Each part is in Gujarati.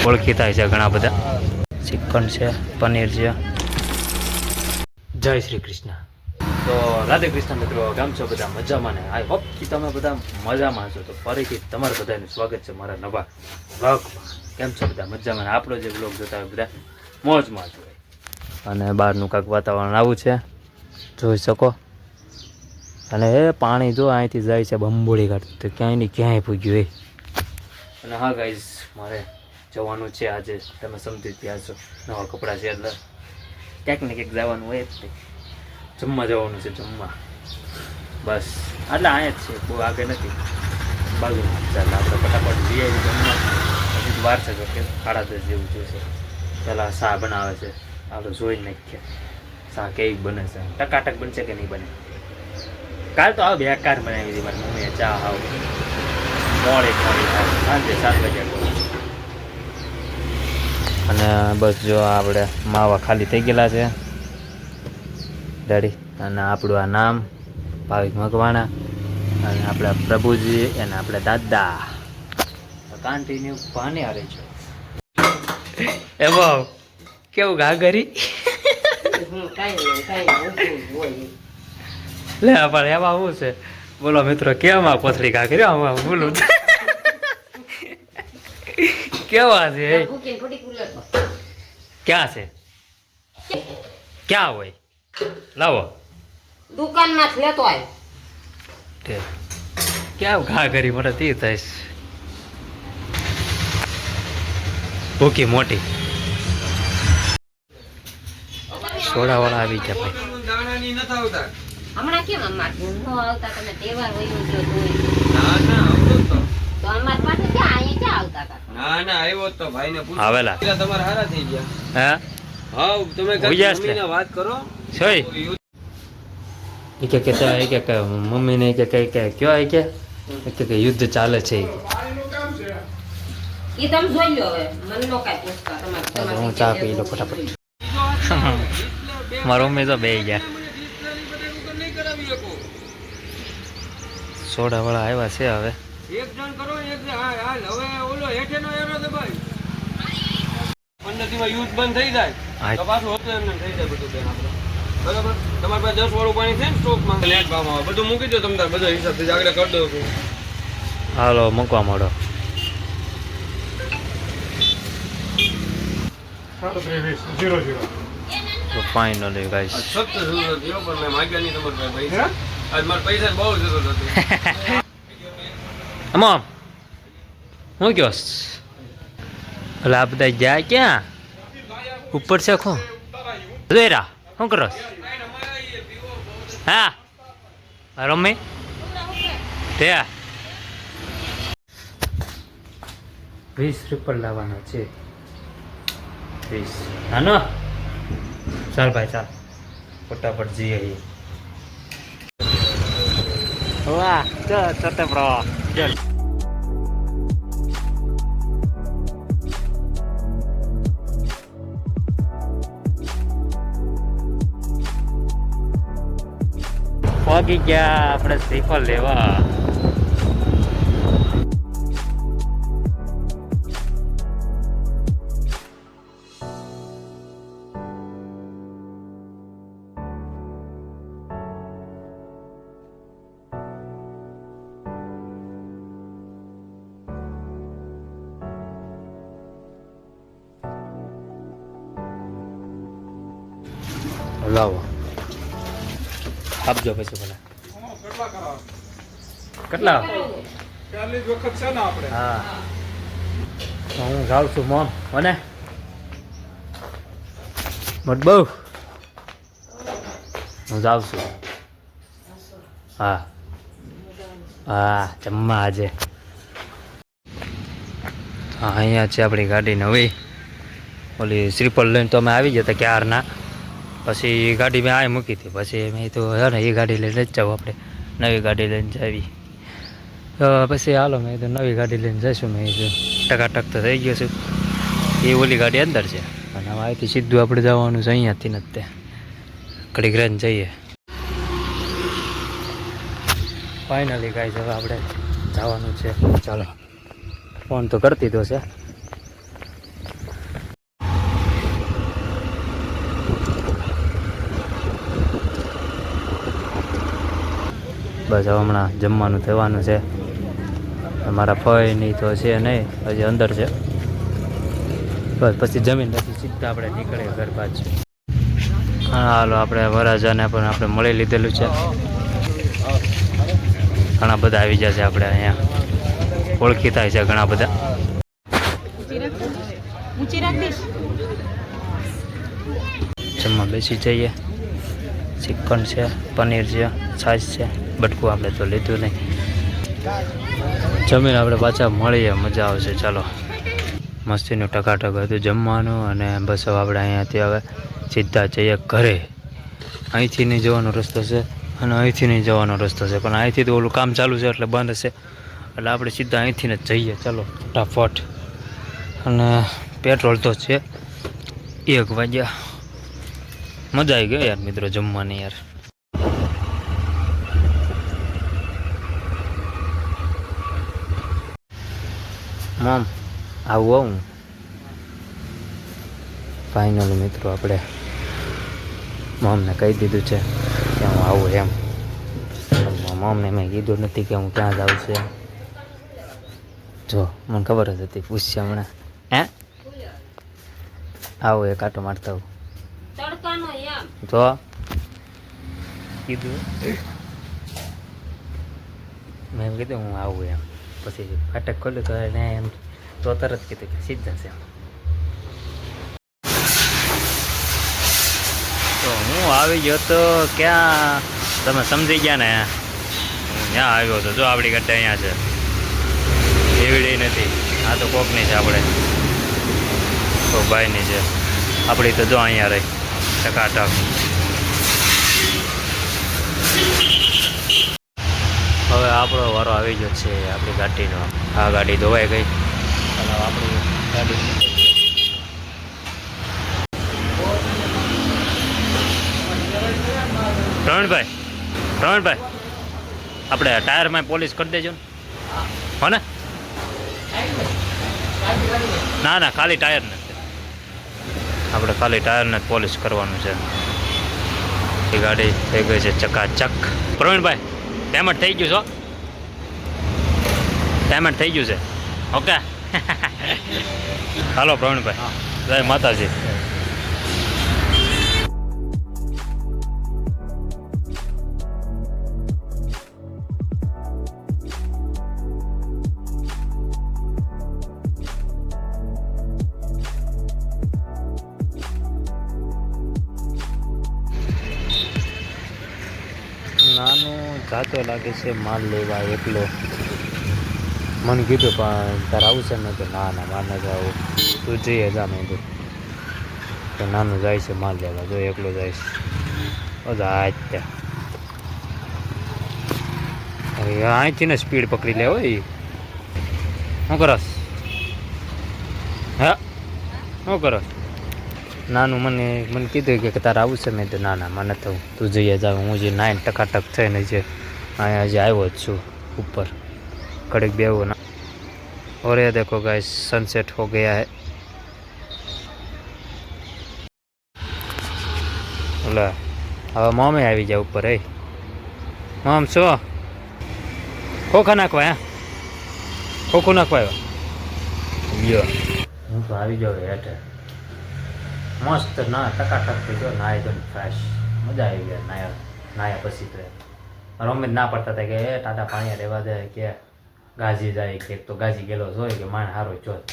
ઓળખીતા છે ઘણા બધા. ચિકન છે, પનીર છે. જય શ્રી કૃષ્ણ. તો રાધે કૃષ્ણ મિત્રો, કેમ છો બધા? મજામાં ને? આઈ હોપ કે તમે બધા મજામાં છો. તો ફરીથી તમારું બધાનું સ્વાગત છે મારા નવા બ્લોગમાં. કેમ છો બધા? મજામાં? આપણો જે બ્લોગ જોતા હોય બધા મોજમાં જ હોય. અને બહારનું કાંઈક વાતાવરણ આવું છે, જોઈ શકો. અને એ પાણી જો અહીંથી જાય છે બંબોળી કાઢતું, તો ક્યાંય ને ક્યાંય પૂગ્યું એ. અને હા ગાઈઝ, મારે જવાનું છે આજે, તમે સમજી ગયા છો. નવા કપડાં છે એટલે ક્યાંક ને ક્યાંક જવાનું હોય જ. જમવા જવાનું છે, જમવા. બસ એટલે અહીંયા જ છે, બહુ આગળ નથી, બાજુમાં. ચાલ આપણે ફટાફટ જઈએ જમવા. હજી વાર છે, કે 10:30 જેવું જોઈશે. પહેલાં શા બનાવે છે, આપણે જોઈ નાખીએ શા કેવી બને છે, ટકાટક બનશે કે નહીં બને. કાલ તો આવ બેકાર બનાવી હતી મારી મમ્મીએ ચા. આવ મોડી સાંજે 7 વાગ્યા. અને બસ જો આપણે માવા ખાલી થઈ ગયેલા છે ડેડી. અને આપણું આ નામ ભાવિક મકવાણા, અને આપણા પ્રભુજી અને આપણા દાદા કાંટીન્યુ પાણી હારે છે. એ ભાવ કેવું ઘાઘરી લે પણ એમાં શું છે બોલો મિત્રો? કેમ આ કોથળી ઘાઘરી આમાં બોલું કેવા છે? ક્યાં છે? ક્યાં હોય? લાવો દુકાનમાં જ લેતો આય. ક્યાં ઘા કરી મને તે થાય ભૂકી મોટી. સોડાવાળા આવી ગયા ભાઈ. હમણાં કેમ અમાર ન આવતા? તમે તહેવાર વયો ગયો તો અમાર પાસે ક્યાં અહીંયા ક્યાં આવતા હતા? ના આવ્યો તો ભાઈને પૂછો. આવેલા તમારા હારા થઈ ગયા. હા હા તમે મમ્મીને વાત કરો. છોય કે મમ્મીને કે કઈ કયો કે યુદ્ધ ચાલે છે. ઈ તમે જોઈ લો, હવે મને નો કાઈ પૂછતા. તમારે હું ચા પી લો ફટાફટ. મારા મમ્મી તો બે ગયા. સોડા વાળા આવ્યા છે હવે. એક જણ કરો, એક હાલ હવે ઓલો હેઠેનો એનો દબાઈ 15 દિવસ યુદ્ધ બંધ થઈ જાય તો પાછું હોતું એમને થઈ જાય બધું બેન આપણે. બરાબર? તમારી પાસે 10 વાળું પાણી છે ને સ્ટોકમાં, લેટ ભાવમાં આવે બધું મૂકી દો. તમે બધો હિસાબ થી આગળ કરી દો છું. હાલો મૂકવા માંડો. તો ફાઇનલી ગાઈસ સખ્ત જરૂર હતી પણ મેં માગ્યા નહીં તમારા પૈસા. આજ મારા પૈસા બહુ જરૂર હતી. અમમ હું કયો એટલે આ બધા ગયા ક્યાં? ઉપર છે ખો રેરા શું કરો? હા રમી તે 20 રૂપિયા લાવવાના છે. 20 હાનો ચાલ ભાઈ ચાલ ફટાફટ જઈએ. વાહ ચટે બ્રો ચલ. પહોંચી ગયા આપણે શ્રીફળ લેવા. લાવો આપજો પછી ભલે. કેટલા? 40 વખત છે ને આપણે. હા હું જાઉં છું મોમ. મને મત બહુ હું જાઉં છું. હા હા જમવા આજે. હા અહીંયા છે આપણી ગાડી નવી. ઓલી શ્રીફળ લઈને તો અમે આવી ગયા હતા ક્યારના. પછી ગાડી મેં આ મૂકી હતી. પછી મેં તો હે ને એ ગાડી લઈને જ જાઉં, આપણે નવી ગાડી લઈને જાવી. પછી હાલો મેં તો નવી ગાડી લઈને જઈશું. મેં ટકાટક તો થઈ ગયો છું. એ ઓલી ગાડી અંદર છે અને અહીંથી સીધું આપણે જવાનું છે અહીંયાથી નથી. ઘડીક રહીને જઈએ. ફાઇનલી ગાઈસ હવે આપણે જવાનું છે. ચાલો ફોન તો કરી દીધો છે. બસ હવે હમણાં જમવાનું થવાનું છે. મારા ફઈની તો છે નહીં, હજી અંદર છે. બસ પછી જમીન પછી સીધા આપણે નીકળીએ ઘર પાછું. હા હાલો, આપણે વરરાજાને પણ આપણે મળી લીધેલું છે. ઘણા બધા આવી જશે આપણે અહીંયા, ઓળખી થાય છે ઘણા બધા. જમવા બેસી જઈએ. ચિકન છે, પનીર છે, છાશ છે, બટકું આપણે તો લીધું નહીં. જમીન આપણે પાછા મળીએ, મજા આવશે. ચાલો, મસ્તીનું ટકાટક હતું જમવાનું. અને બસ હવે આપણે અહીંયાથી હવે સીધા જઈએ ઘરે. અહીંથી નહીં જવાનો રસ્તો છે અને અહીંથી નહીં જવાનો રસ્તો છે, પણ અહીંથી તો ઓલું કામ ચાલુ છે એટલે બંધ હશે. એટલે આપણે સીધા અહીંથી ને જઈએ. ચાલો ફટાફટ. અને પેટ્રોલ તો છે 1 વાગ્યા. મજા આવી ગઈ યાર મિત્રો જમવાની યાર. મમ આવું ફાઇનલી મિત્રો આપણે મમને કહી દીધું છે કે હું આવું એમ. મમને મેં કીધું નથી કે હું ક્યાં જાઉં છું એમ. જો મને ખબર જ હતી, પૂછશે હમણાં. હે આવું એક આટો મારતા આવું તો કીધું. મેં એમ કીધું હું આવું એમ. પછી ફાટક ખોલ્યું તો એને એમ તો તરત કીધું કે સીધા છે એમ. તો હું આવી ગયો તો ક્યાં તમે સમજી ગયા ને, ત્યાં આવ્યો હતો. જો આપણી ગાડી અહીંયા છે, એવડી નથી. આ તો કોકની છે, આપણે કોક ભાઈની છે. આપણી તો જો અહીંયા રહી ટકાટક. હવે આપણો વારો આવી ગયો છે આપણી ગાડીનો. આ ગાડી ધોવાઈ ગઈ અને આપણી ગાડી પ્રવીણભાઈ આપણે ટાયરમાં પોલિશ કરી દેજો ને, હો ને? ના ના, ખાલી ટાયરને આપણે ખાલી ટાયરને જ પોલિશ કરવાનું છે. એ ગાડી થઈ ગઈ છે ચકાચક. પ્રવીણભાઈ પેમેન્ટ થઈ ગયું છો? પેમેન્ટ થઈ ગયું છે? ઓકે. હાલો પ્રવીણભાઈ, જય માતાજી. નાનું જાતો લાગે છે માલ લેવા એકલો. મને કીધું પણ તારે આવું છે? મેં તો ના ના મારે નથી આવું, તું જઈએ જા. મેં તો નાનું જાય છે માલ લેવા, જો એકલો જાય છે. બધા ત્યાં હવે અહીંથી ને સ્પીડ પકડી લે હોય. શું કરસ? હા શું કરસ? નાનું મને કીધું કે તારે આવું છે? મેં તો ના ના મને તો તું જઈએ જાવ. હું જે 9 ટકાટક થઈને જે અહીંયા હજી આવ્યો જ છું ઉપર. कड़क बेवो ना। और ये देखो गाइस सनसेट हो गया है। ला હવે મોમે આવી જાય ઉપર. એ મોમ શું ખોખા નાખવા? હે ખોખું નાખવા આવ્યો? હું તો આવી જાઉં હેઠે મસ્ત ના ટકાટક થઈ ગયો. નાય તો ફ્રેશ મજા આવી ગયા. નાયા પછી તો રમેશ ના પડતા હતા કે ટાટા પાણી રહેવા દે કે ગાજી જાય કે તો ગાજી ગયેલો હોય કે માણ સારો ચોથ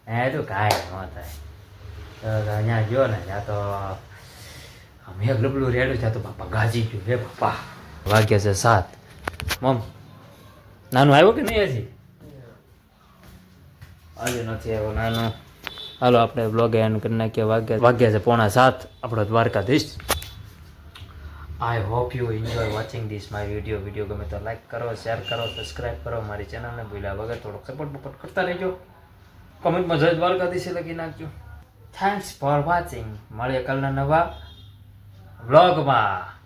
એ તો કાંઈ ન થાય. અહીંયા ગયો ને ત્યાં તો મેં લબલું રેડ્યું ત્યાં તો બાપા ગાજી ગયું. હે બાપા વાગ્યા છે 7. મમ નાનું આવ્યો કે નહીં? હજી આજે નથી આવ્યો નાનું. હાલો આપણે બ્લોગ એન્ડ કરી નાખીએ. વાગ્યા છે 6:45 આપણો Dwarkadhish. I hope you enjoy watching this my video ગમે તો લાઈક કરો, શેર કરો, સબસ્ક્રાઈબ કરો. મારી ચેનલને ભૂલ્યા વગર થોડોક સપોર્ટ કરતા રહેજો. કમેન્ટમાં જય દ્વારકાધીશ લખી નાખજો. Thanks for watching. મળીએ કાલના નવા વ્લોગમાં.